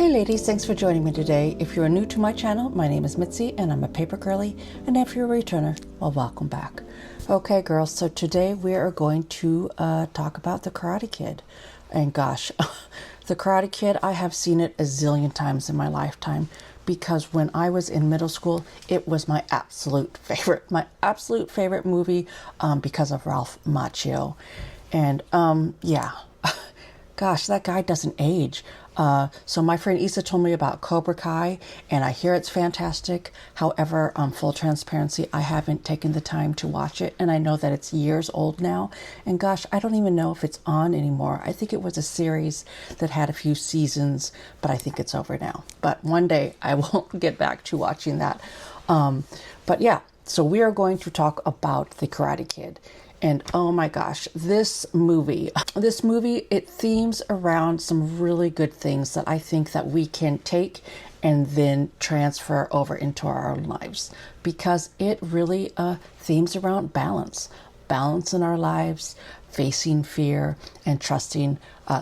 Hey ladies, thanks for joining me today. If you're new to my channel, my name is Mitzi and I'm a paper girlie. And if you're a returner, well, welcome back. Okay, girls, so today we are going to talk about The Karate Kid. And gosh, The Karate Kid, I have seen it a zillion times in my lifetime because when I was in middle school, it was my absolute favorite movie because of Ralph Macchio. And yeah, gosh, that guy doesn't age. So my friend Issa told me about Cobra Kai, and I hear it's fantastic. However, full transparency, I haven't taken the time to watch it, and I know that it's years old now. And gosh, I don't even know if it's on anymore. I think it was a series that had a few seasons, but I think it's over now. But one day I will get back to watching that. But yeah, so we are going to talk about The Karate Kid. And oh my gosh, this movie, it themes around some really good things that I think that we can take and then transfer over into our own lives, because it really themes around balance in our lives, facing fear, and trusting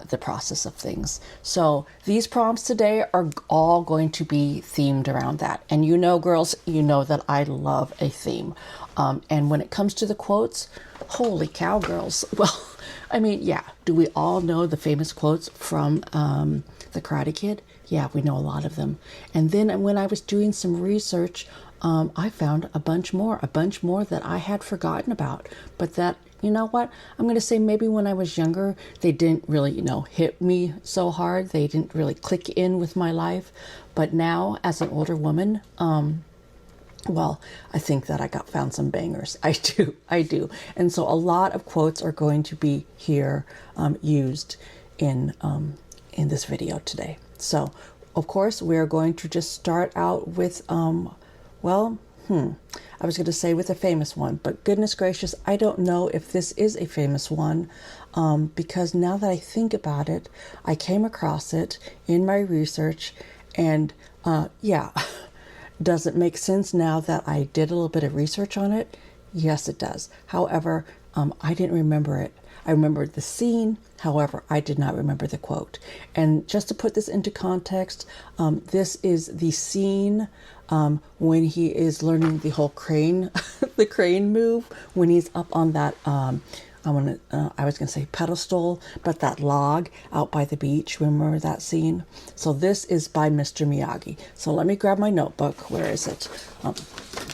the process of things. So these prompts today are all going to be themed around that. And you know, girls, you know that I love a theme. And when it comes to the quotes, holy cow, girls. Well, I mean, yeah, do we all know the famous quotes from The Karate Kid? Yeah, we know a lot of them. And then when I was doing some research, I found a bunch more that I had forgotten about. But that, you know what? I'm going to say maybe when I was younger, they didn't really, hit me so hard. They didn't really click in with my life. But now, as an older woman, well, I think that I found some bangers. I do. And so a lot of quotes are going to be here used in this video today. So, of course, we're going to just start out with, I was going to say with a famous one, but goodness gracious, I don't know if this is a famous one, because now that I think about it, I came across it in my research, and yeah. Does it make sense now that I did a little bit of research on it? Yes, it does. However, I didn't remember it. I remembered the scene. However, I did not remember the quote. And just to put this into context, this is the scene when he is learning the whole crane, the crane move, when he's up on that, I was going to say pedestal, but that log out by the beach. Remember that scene? So this is by Mr. Miyagi. So let me grab my notebook. Where is it?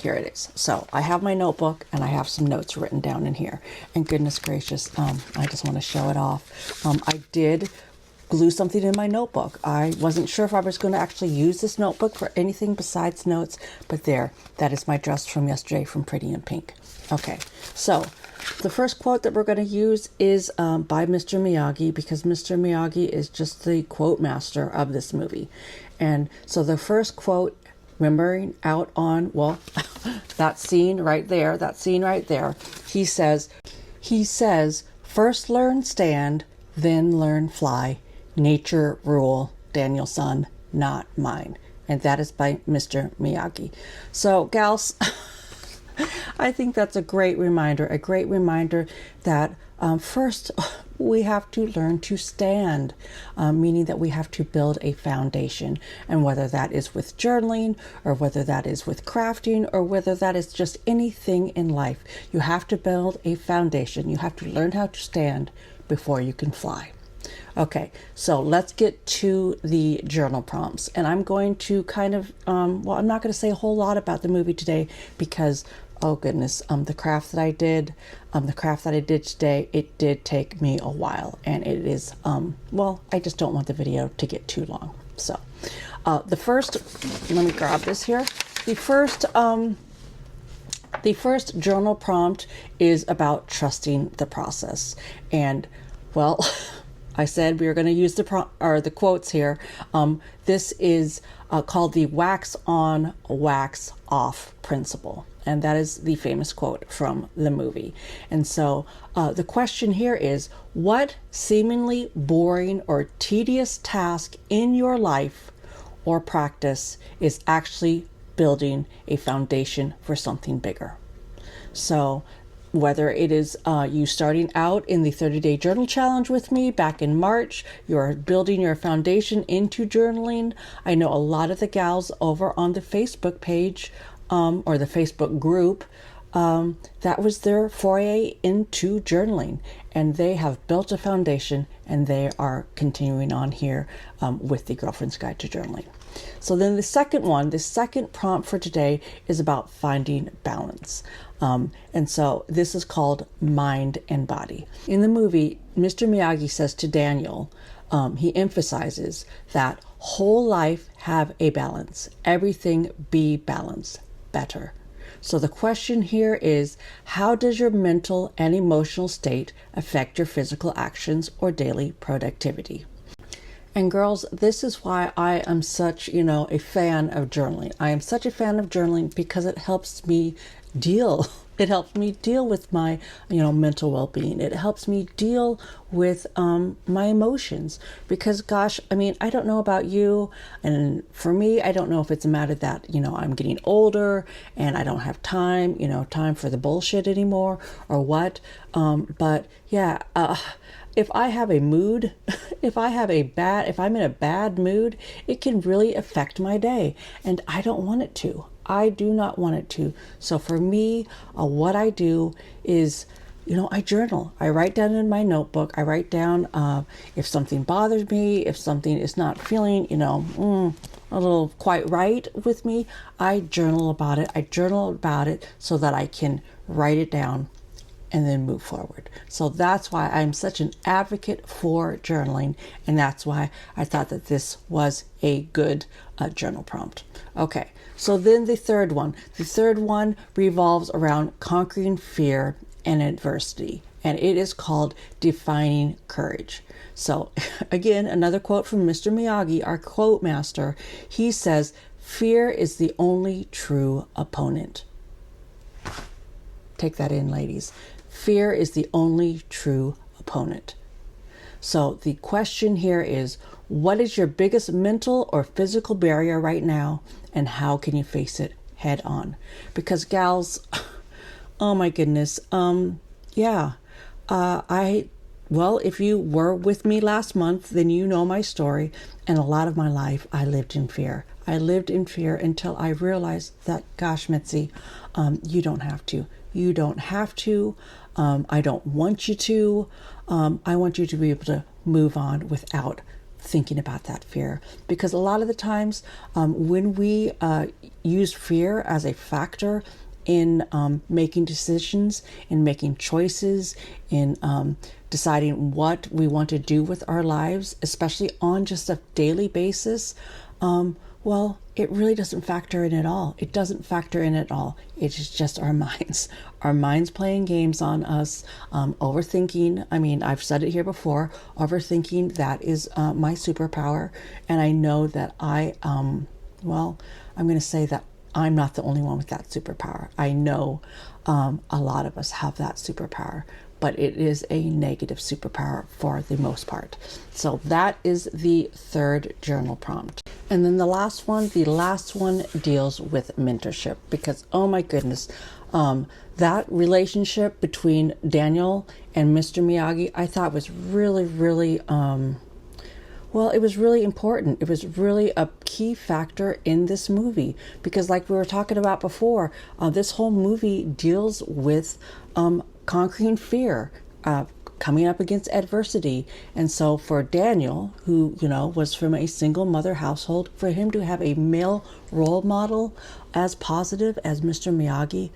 Here it is. So I have my notebook and I have some notes written down in here. And goodness gracious, I just want to show it off. I did glue something in my notebook. I wasn't sure if I was going to actually use this notebook for anything besides notes, but there, that is my dress from yesterday from Pretty in Pink. Okay, so the first quote that we're going to use is by Mr. Miyagi, because Mr. Miyagi is just the quote master of this movie. And so the first quote, remembering out on, well, that scene right there, he says, first learn stand, then learn fly. Nature rule, Daniel-san, not mine. And that is by Mr. Miyagi. So, gals, I think that's a great reminder that first we have to learn to stand, meaning that we have to build a foundation. And whether that is with journaling, or whether that is with crafting, or whether that is just anything in life, you have to build a foundation. You have to learn how to stand before you can fly. Okay, so let's get to the journal prompts. And I'm going to kind of, I'm not going to say a whole lot about the movie today because, oh goodness, the craft that I did today, it did take me a while. And it is, I just don't want the video to get too long. So the first, let me grab this here. The first journal prompt is about trusting the process. And, well, I said we were going to use the quotes here. This is called the wax on, wax off principle. And that is the famous quote from the movie. And so the question here is, what seemingly boring or tedious task in your life or practice is actually building a foundation for something bigger? So Whether it is you starting out in the 30-day journal challenge with me back in March, you're building your foundation into journaling. I know a lot of the gals over on the Facebook page or the Facebook group, that was their foray into journaling, and they have built a foundation, and they are continuing on here with the Girlfriend's Guide to Journaling. So then the second prompt for today is about finding balance. And so this is called Mind and Body. In the movie, Mr. Miyagi says to Daniel, he emphasizes that whole life have a balance. Everything be balanced, better. So the question here is, how does your mental and emotional state affect your physical actions or daily productivity? And girls, this is why I am such, a fan of journaling. I am such a fan of journaling because it helps me deal. It helps me deal with my, mental well-being. It helps me deal with my emotions because, gosh, I don't know about you. And for me, I don't know if it's a matter that, I'm getting older and I don't have time, time for the bullshit anymore or what. But yeah, if I have a mood, if I'm in a bad mood, it can really affect my day. And I don't want it to. I do not want it to. So for me, what I do is, I journal. I write down in my notebook. I write down if something bothers me, if something is not feeling, a little quite right with me, I journal about it. I journal about it so that I can write it down and then move forward. So that's why I'm such an advocate for journaling, and that's why I thought that this was a good journal prompt. Okay, so then the third one revolves around conquering fear and adversity, and it is called defining courage. So again, another quote from Mr. Miyagi, our quote master. He says, "Fear is the only true opponent." Take that in, ladies. Fear is the only true opponent. So the question here is, what is your biggest mental or physical barrier right now, and how can you face it head on? Because gals, oh my goodness, if you were with me last month, then you know my story, and a lot of my life I lived in fear. I lived in fear until I realized that, gosh, Mitzi, you don't have to. You don't have to. I don't want you to. I want you to be able to move on without thinking about that fear. Because a lot of the times when we use fear as a factor in making decisions, in making choices, in deciding what we want to do with our lives, especially on just a daily basis, it really doesn't factor in at all. It doesn't factor in at all. It is just our minds. Our minds playing games on us, overthinking. I've said it here before, overthinking, that is my superpower. And I know that I'm going to say that I'm not the only one with that superpower. I know a lot of us have that superpower, but it is a negative superpower for the most part. So that is the third journal prompt. And then the last one deals with mentorship, because, oh my goodness, that relationship between Daniel and Mr. Miyagi, I thought was really, really, it was really important. It was really a key factor in this movie, because like we were talking about before, this whole movie deals with conquering fear, coming up against adversity. And so for Daniel, who, was from a single mother household, for him to have a male role model as positive as Mr. Miyagi,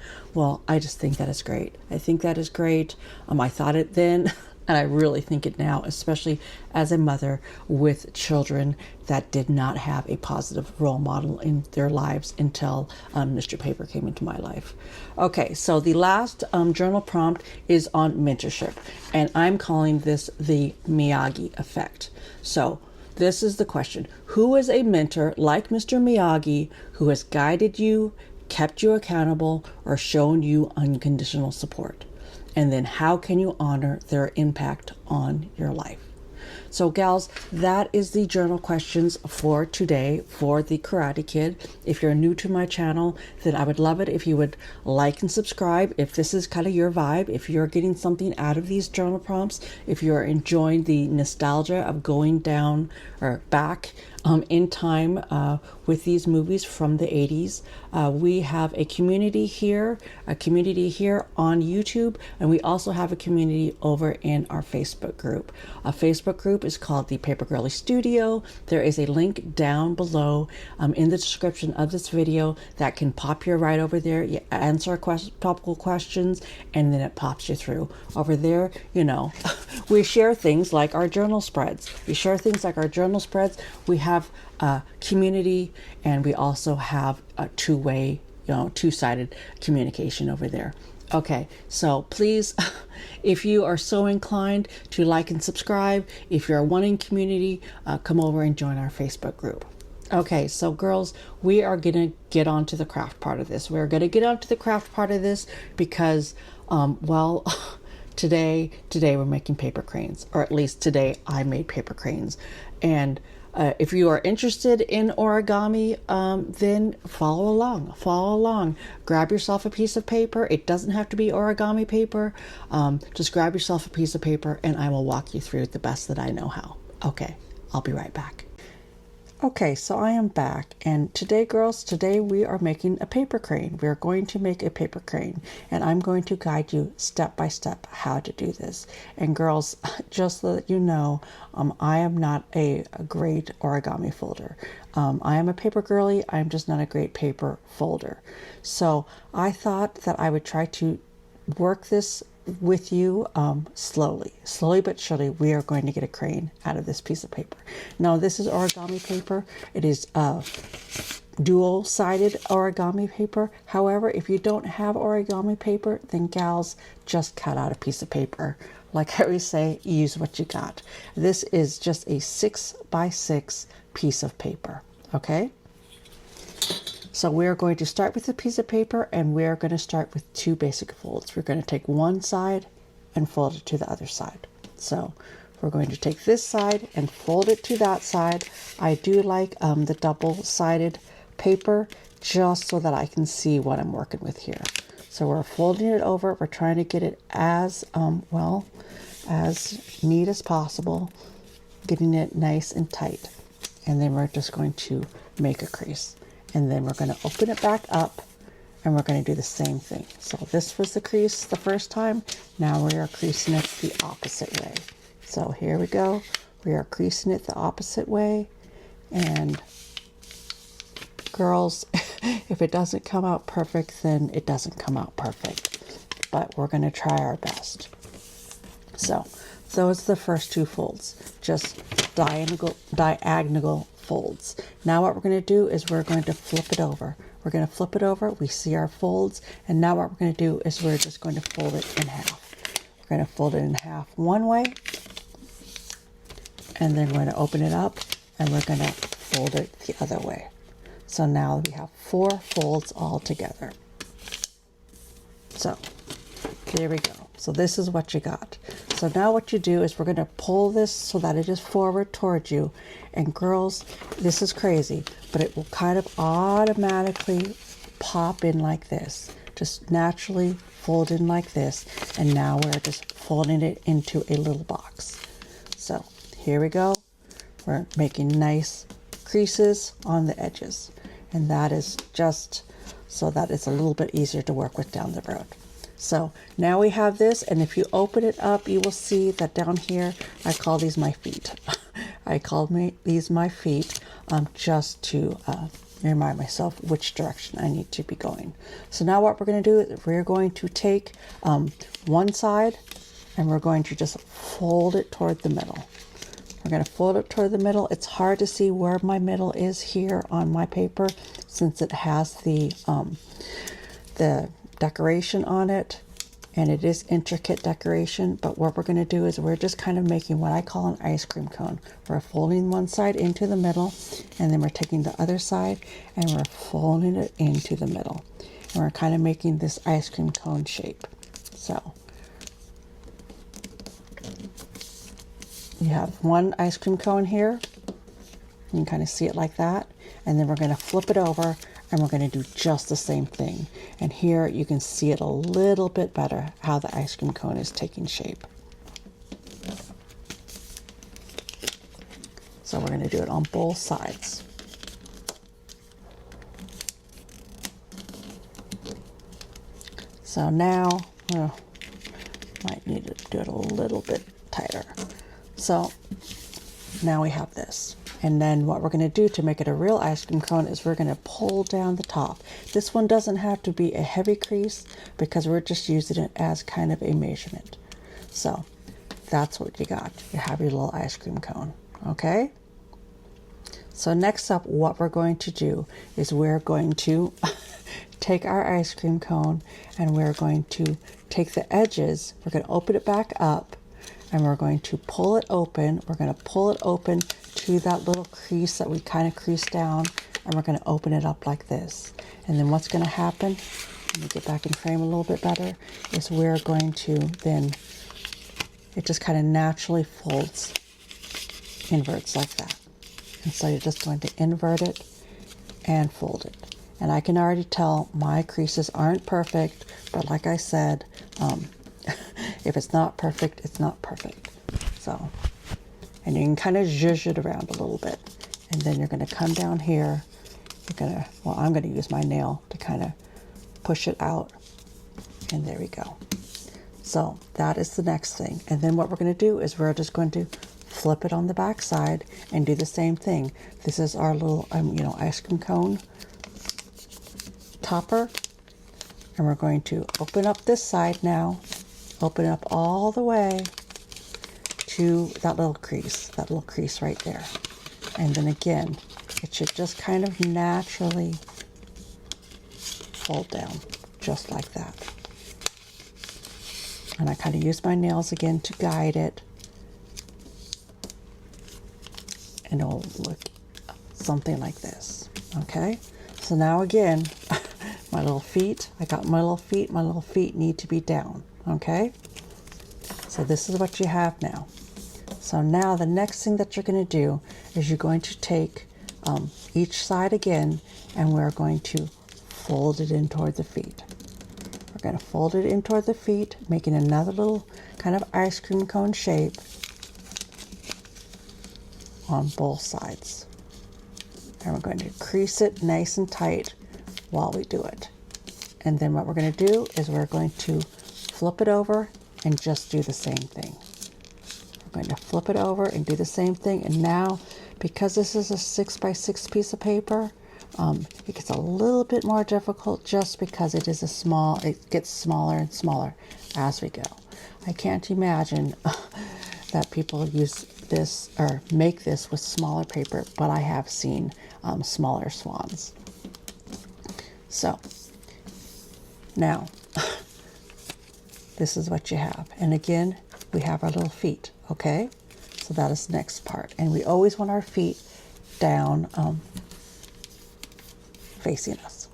I just think that is great. I think that is great. I thought it then, and I really think it now, especially as a mother with children that did not have a positive role model in their lives until Mr. Paper came into my life. Okay, so the last journal prompt is on mentorship, and I'm calling this the Miyagi effect. So this is the question: who is a mentor like Mr. Miyagi who has guided you, kept you accountable, or shown you unconditional support? And then how can you honor their impact on your life? So gals, that is the journal questions for today for the Karate Kid. If you're new to my channel, then I would love it if you would like and subscribe if this is kind of your vibe, if you're getting something out of these journal prompts, if you're enjoying the nostalgia of going down or back in time with these movies from the 80s. We have a community here on YouTube, and we also have a community over in our Facebook group. A Facebook group is called the Paper Girlie Studio. There is a link down below in the description of this video that can pop you right over there. You answer topical questions, and then it pops you through. Over there, you know, we share things like our journal spreads. We have a community, and we also have a two-way, two-sided communication over there. Okay, so please, if you are so inclined to like and subscribe, if you're wanting community, come over and join our Facebook group. Okay, so girls, we are going to get on to the craft part of this. We're going to get on to the craft part of this because, well, today we're making paper cranes, or at least today I made paper cranes. And if you are interested in origami, then follow along. Grab yourself a piece of paper. It doesn't have to be origami paper. Just grab yourself a piece of paper and I will walk you through it the best that I know how. Okay, I'll be right back. Okay, so I am back, and today, girls, we are making a paper crane. We are going to make a paper crane, and I'm going to guide you step by step how to do this. And girls, just so that you know, I am not a great origami folder. I am a paper girly. I'm just not a great paper folder. So I thought that I would try to work this with you slowly but surely. We are going to get a crane out of this piece of paper. Now this is origami paper. It is dual-sided origami paper. However, if you don't have origami paper, then gals, just cut out a piece of paper. Like I always say, use what you got. This is just a 6x6 piece of paper. Okay, so we're going to start with a piece of paper, and we're going to start with two basic folds. We're going to take one side and fold it to the other side. So we're going to take this side and fold it to that side. I do like the double-sided paper just so that I can see what I'm working with here. So we're folding it over. We're trying to get it as well, as neat as possible, getting it nice and tight. And then we're just going to make a crease. And then we're going to open it back up, and we're going to do the same thing. So this was the crease the first time. Now we are creasing it the opposite way. So here we go. We are creasing it the opposite way. And girls, if it doesn't come out perfect, then it doesn't come out perfect. But we're going to try our best. So those are the first two folds. Just diagonal folds. Now what we're going to do is we're going to flip it over. We're going to flip it over. We see our folds, and now what we're going to do is we're just going to fold it in half. We're going to fold it in half one way, and then we're going to open it up, and we're going to fold it the other way. So now we have 4 folds all together. So there we go. So this is what you got. So now what you do is we're going to pull this so that it is forward towards you. And girls, this is crazy, but it will kind of automatically pop in like this. Just naturally fold in like this. And now we're just folding it into a little box. So here we go. We're making nice creases on the edges. And that is just so that it's a little bit easier to work with down the road. So now we have this, and if you open it up, you will see that down here, I call these my feet. I call these my feet just to remind myself which direction I need to be going. So now what we're going to do is we're going to take one side, and we're going to just fold it toward the middle. We're going to fold it toward the middle. It's hard to see where my middle is here on my paper since it has the decoration on it, and it is intricate decoration. But what we're going to do is we're just kind of making what I call an ice cream cone. We're folding one side into the middle, and then we're taking the other side and we're folding it into the middle, and we're kind of making this ice cream cone shape. So you have one ice cream cone here. You can kind of see it like that. And then we're going to flip it over and we're going to do just the same thing. And here you can see it a little bit better how the ice cream cone is taking shape. So we're going to do it on both sides. So now, might need to do it a little bit tighter. So now we have this. And then what we're going to do to make it a real ice cream cone is we're going to pull down the top. This one doesn't have to be a heavy crease because we're just using it as kind of a measurement. So that's what you got. You have your little ice cream cone. Okay? So next up, what we're going to do is we're going to take our ice cream cone and we're going to take the edges. We're going to open it back up and we're going to pull it open. We're going to pull it open to that little crease that we kind of creased down, and we're going to open it up like this. And then what's going to happen, let me get back in frame a little bit better, is we're going to then, it just kind of naturally folds, inverts like that. And so you're just going to invert it and fold it. And I can already tell my creases aren't perfect, but like I said, if it's not perfect, it's not perfect. So, and you can kind of zhuzh it around a little bit. And then you're going to come down here. You're going to, well, I'm going to use my nail to kind of push it out. And there we go. So that is the next thing. And then what we're going to do is we're just going to flip it on the back side and do the same thing. This is our little, ice cream cone topper. And we're going to open up this side now. Open up all the way to that little crease right there. And then again, it should just kind of naturally fold down, just like that. And I kind of use my nails again to guide it. And it'll look something like this, okay? So now again, my little feet, I got my little feet need to be down, okay? So this is what you have now. So now the next thing that you're going to do is you're going to take each side again and we're going to fold it in toward the feet. We're going to fold it in toward the feet, making another little kind of ice cream cone shape on both sides. And we're going to crease it nice and tight while we do it. And then what we're going to do is we're going to flip it over and just do the same thing. We're going to flip it over and do the same thing. And now, because this is a 6x6 piece of paper, it gets a little bit more difficult just because it is it gets smaller and smaller as we go. I can't imagine that people use this or make this with smaller paper, but I have seen smaller swans. So now this is what you have. And again, we have our little feet, okay? So that is the next part. And we always want our feet down facing us.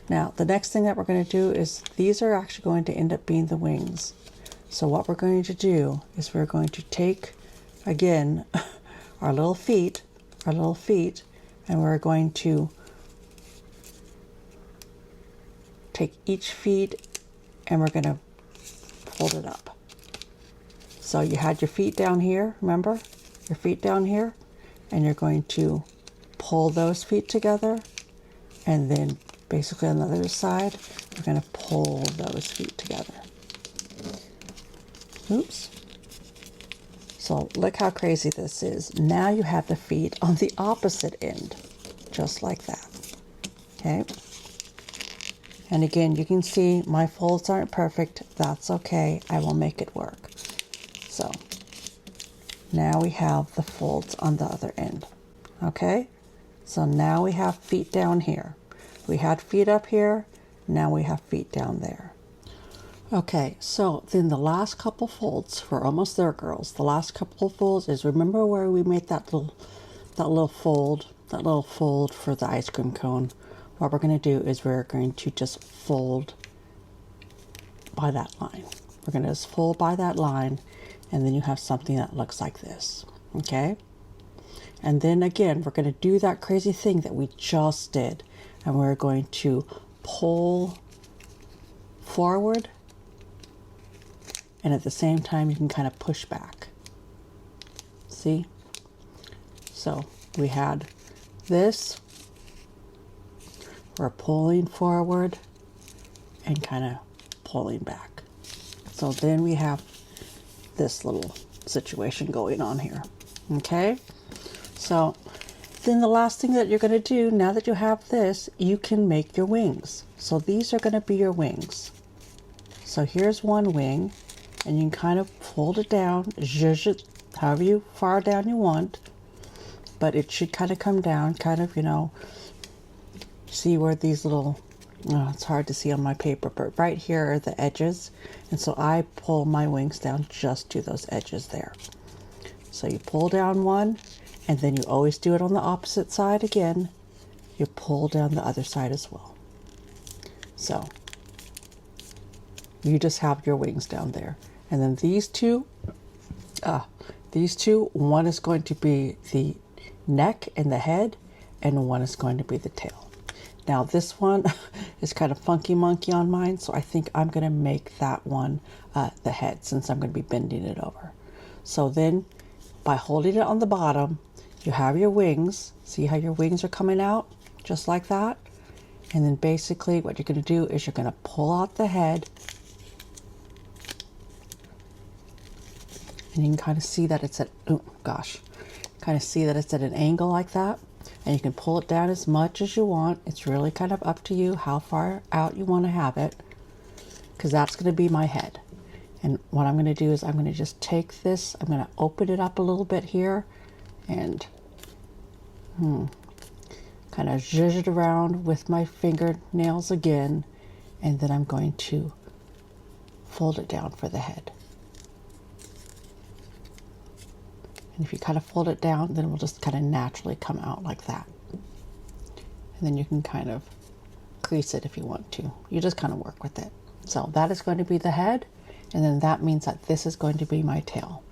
Now, the next thing that we're going to do is these are actually going to end up being the wings. So what we're going to do is we're going to take, again, our little feet, and we're going to take each feet and we're going to fold it up. So you had your feet down here, remember? Your feet down here, and you're going to pull those feet together, and then basically on the other side, we're going to pull those feet together. Oops. So look how crazy this is. Now you have the feet on the opposite end, just like that. Okay. And again, you can see my folds aren't perfect. That's okay. I will make it work. So now we have the folds on the other end. Okay. So now we have feet down here. We had feet up here. Now we have feet down there. Okay, so then the last couple folds, we're almost there, girls. The last couple of folds is, remember where we made that little fold for the ice cream cone? What we're going to do is we're going to just fold by that line. We're going to just fold by that line, And then you have something that looks like this. Okay? And then again, we're going to do that crazy thing that we just did. And we're going to pull forward. And at the same time, you can kind of push back. See? So we had this. We're pulling forward and kind of pulling back. So then we have this little situation going on here. Okay? So then the last thing that you're going to do, now that you have this, you can make your wings. So these are going to be your wings. So here's one wing, and you can kind of fold it down, zhuzh it however far down you want, but it should kind of come down, kind of, you know, see where these little, it's hard to see on my paper, but right here are the edges, and so I pull my wings down just to those edges there. So you pull down one, and then you always do it on the opposite side again. You pull down the other side as well. So you just have your wings down there. And then these two, one is going to be the neck and the head, and one is going to be the tail. Now this one is kind of funky monkey on mine, so I think I'm going to make that one the head, since I'm going to be bending it over. So then by holding it on the bottom, you have your wings. See how your wings are coming out? Just like that. And then basically what you're going to do is you're going to pull out the head. And you can kind of see that it's at, kind of see that it's at an angle like that. And you can pull it down as much as you want. It's really kind of up to you how far out you want to have it, because that's going to be my head. And what I'm going to do is I'm going to just take this, I'm going to open it up a little bit here, and kind of zhuzh it around with my fingernails again, and then I'm going to fold it down for the head. And if you kind of fold it down, then it will just kind of naturally come out like that. And then you can kind of crease it if you want to. You just kind of work with it. So that is going to be the head, and then that means that this is going to be my tail.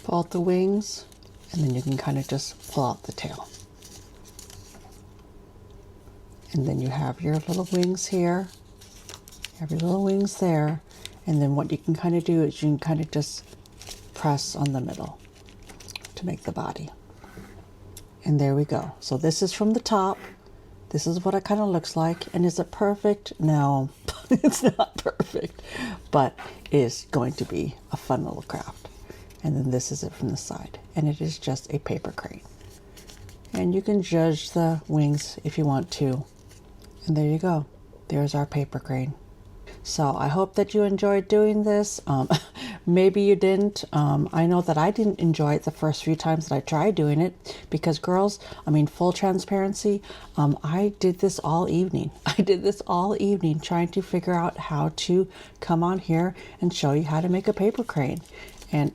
Pull out the wings, and then you can kind of just pull out the tail. And then you have your little wings here, you have your little wings there, and then what you can kind of do is you can kind of just press on the middle to make the body. And there we go. So this is from the top. This is what it kind of looks like. And is it perfect? No, it's not perfect, but it is going to be a fun little craft. And then this is it from the side, and it is just a paper crane. And you can judge the wings if you want to. And there you go. There's our paper crane. So I hope that you enjoyed doing this. Maybe you didn't. I know that I didn't enjoy it the first few times that I tried doing it, because girls, I mean, full transparency, I did this all evening. I did this all evening trying to figure out how to come on here and show you how to make a paper crane. And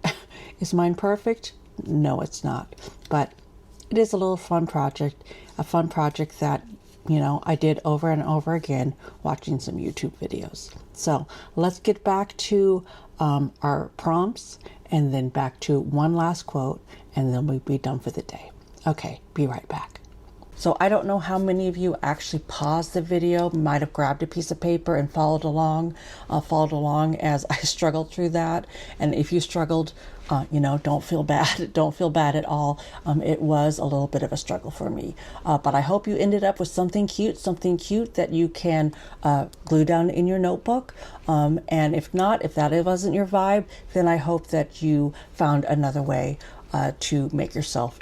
is mine perfect? No, it's not. But it is a little fun project, that, you know, I did over and over again watching some YouTube videos. So let's get back to our prompts, and then back to one last quote, and then we'll be done for the day. Okay, be right back. So I don't know how many of you actually paused the video, might have grabbed a piece of paper and followed along as I struggled through that. And if you struggled, you know, don't feel bad. Don't feel bad at all. It was a little bit of a struggle for me. But I hope you ended up with something cute that you can glue down in your notebook. And if not, if that wasn't your vibe, then I hope that you found another way to make yourself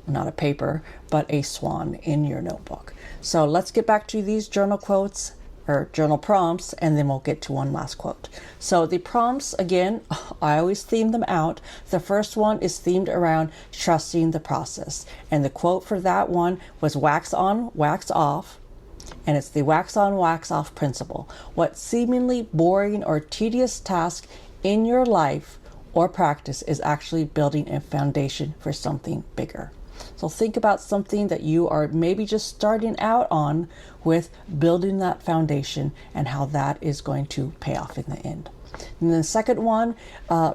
not a paper, but a swan in your notebook. So let's get back to these journal quotes or journal prompts, and then we'll get to one last quote. So the prompts, again, I always theme them out. The first one is themed around trusting the process. And the quote for that one was wax on, wax off. And it's the wax on, wax off principle. What seemingly boring or tedious task in your life or practice is actually building a foundation for something bigger. So think about something that you are maybe just starting out on with building that foundation and how that is going to pay off in the end. And the second one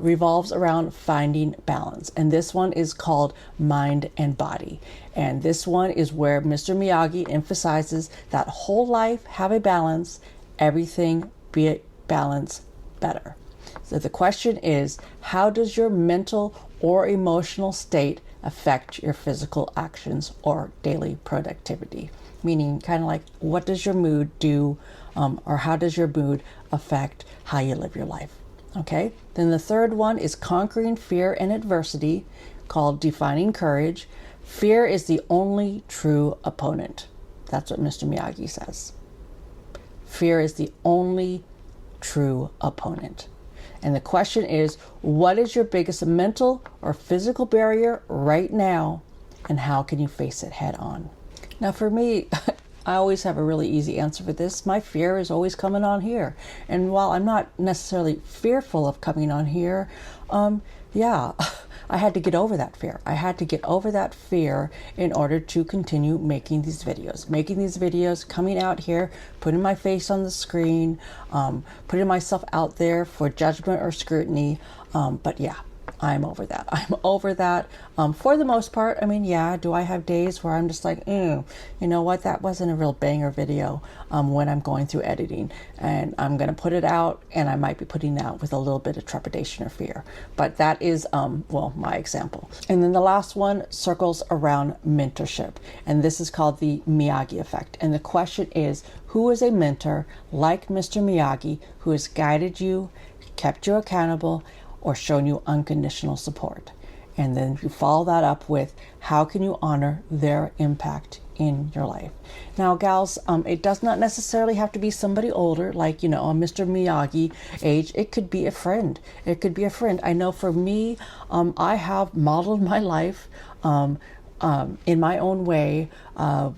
revolves around finding balance. And this one is called mind and body. And this one is where Mr. Miyagi emphasizes that whole life have a balance, everything be it balance better. So the question is, how does your mental or emotional state affect your physical actions or daily productivity? Meaning kind of like, what does your mood do, or how does your mood affect how you live your life? Okay. Then the third one is conquering fear and adversity, called defining courage. Fear is the only true opponent. That's what Mr. Miyagi says. Fear is the only true opponent. And the question is, what is your biggest mental or physical barrier right now, and how can you face it head on? Now for me, I always have a really easy answer for this. My fear is always coming on here. And while I'm not necessarily fearful of coming on here, yeah, I had to get over that fear. I had to get over that fear in order to continue making these videos, coming out here, putting my face on the screen, putting myself out there for judgment or scrutiny. But yeah, I'm over that. I'm over that. For the most part, I mean, yeah, do I have days where I'm just like, you know what, that wasn't a real banger video when I'm going through editing, and I'm going to put it out, and I might be putting it out with a little bit of trepidation or fear. But that is, well, my example. And then the last one circles around mentorship, and this is called the Miyagi effect. And the question is, who is a mentor like Mr. Miyagi who has guided you, kept you accountable, or shown you unconditional support? And then you follow that up with, how can you honor their impact in your life? Now, gals, it does not necessarily have to be somebody older, like, you know, a Mr. Miyagi age. It could be a friend. It could be a friend. I know for me, I have modeled my life in my own way,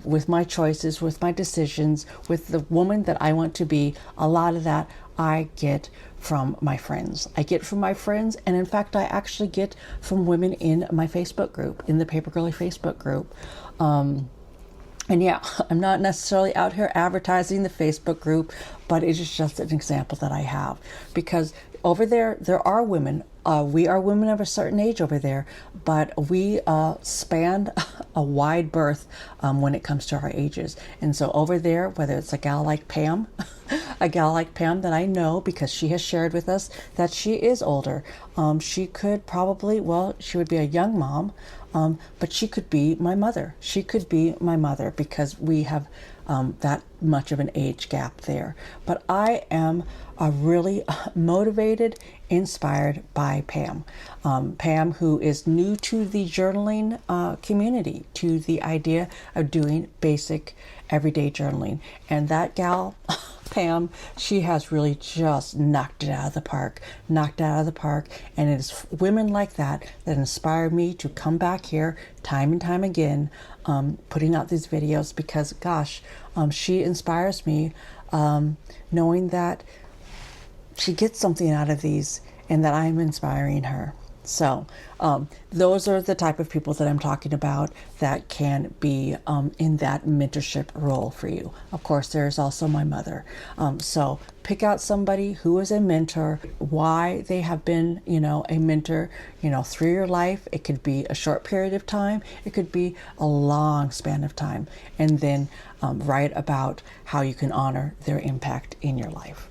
with my choices, with my decisions, with the woman that I want to be. A lot of that I get from my friends. I get from my friends, and in fact, I actually get from women in my Facebook group, in the Paper Girlie Facebook group. And yeah, I'm not necessarily out here advertising the Facebook group, but it is just an example that I have. Because over there are women. We are women of a certain age over there, but we span a wide berth when it comes to our ages. And so over there, whether it's a gal like Pam, a gal like Pam that I know because she has shared with us that she is older. She could probably, well, she would be a young mom, but she could be my mother. She could be my mother because we have that much of an age gap there. But I am really motivated, inspired by Pam. Pam, who is new to the journaling community, to the idea of doing basic everyday journaling. And that gal, Pam, she has really just knocked it out of the park, And it is women like that that inspire me to come back here time and time again, putting out these videos because, gosh, she inspires me, knowing that she gets something out of these and that I'm inspiring her. So those are the type of people that I'm talking about that can be in that mentorship role for you. Of course, there's also my mother. So pick out somebody who is a mentor, why they have been, you know, a mentor, you know, through your life. It could be a short period of time. It could be a long span of time. And then write about how you can honor their impact in your life.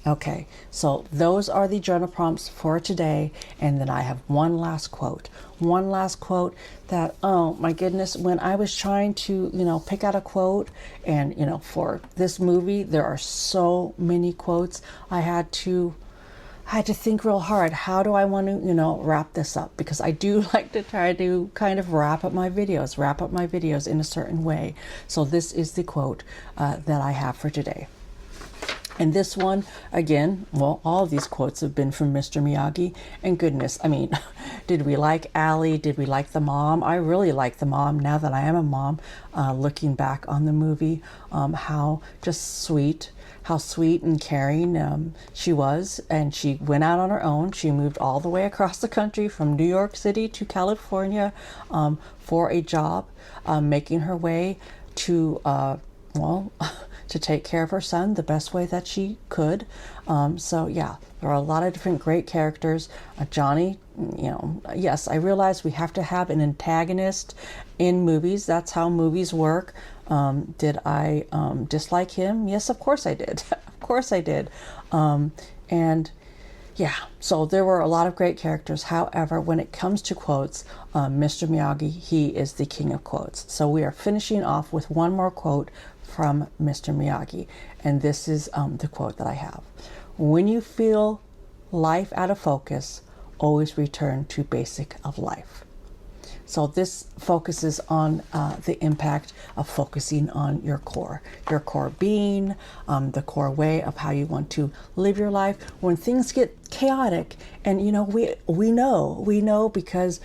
Okay, so those are the journal prompts for today. And then I have one last quote that, oh my goodness, when I was trying to, you know, pick out a quote, and, you know, for this movie, there are so many quotes. I had to think real hard. How do I want to, you know, wrap this up? Because I do like to try to kind of wrap up my videos in a certain way. So this is the quote that I have for today. And this one, again, well, all of these quotes have been from Mr. Miyagi. And goodness, I mean, did we like Allie? Did we like the mom? I really like the mom now that I am a mom, looking back on the movie, how just sweet how sweet and caring she was, and she went out on her own. She moved all the way across the country from New York City to California for a job, making her way to well, to take care of her son the best way that she could. So yeah, there are a lot of different great characters. Johnny, yes, I realize we have to have an antagonist in movies. That's how movies work. Did I dislike him? Yes, of course I did. Of course I did. And yeah, so there were a lot of great characters. However, when it comes to quotes, Mr. Miyagi, he is the king of quotes. So we are finishing off with one more quote from Mr. Miyagi. And this is the quote that I have. When you feel life out of focus, always return to basic of life. So this focuses on the impact of focusing on your core being, the core way of how you want to live your life. When things get chaotic, and we know because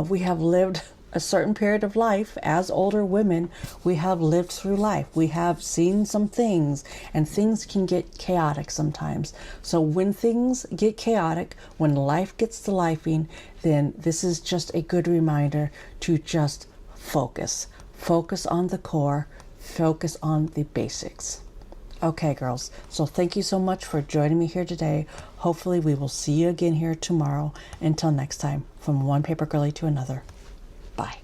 we have lived a certain period of life as older women. We have lived through life. We have seen some things, and things can get chaotic sometimes. So when things get chaotic, when life gets to lifing, then this is just a good reminder to just focus. Focus on the core. Focus on the basics. Okay, girls. So thank you so much for joining me here today. Hopefully we will see you again here tomorrow. Until next time, from one paper girlie to another. Bye.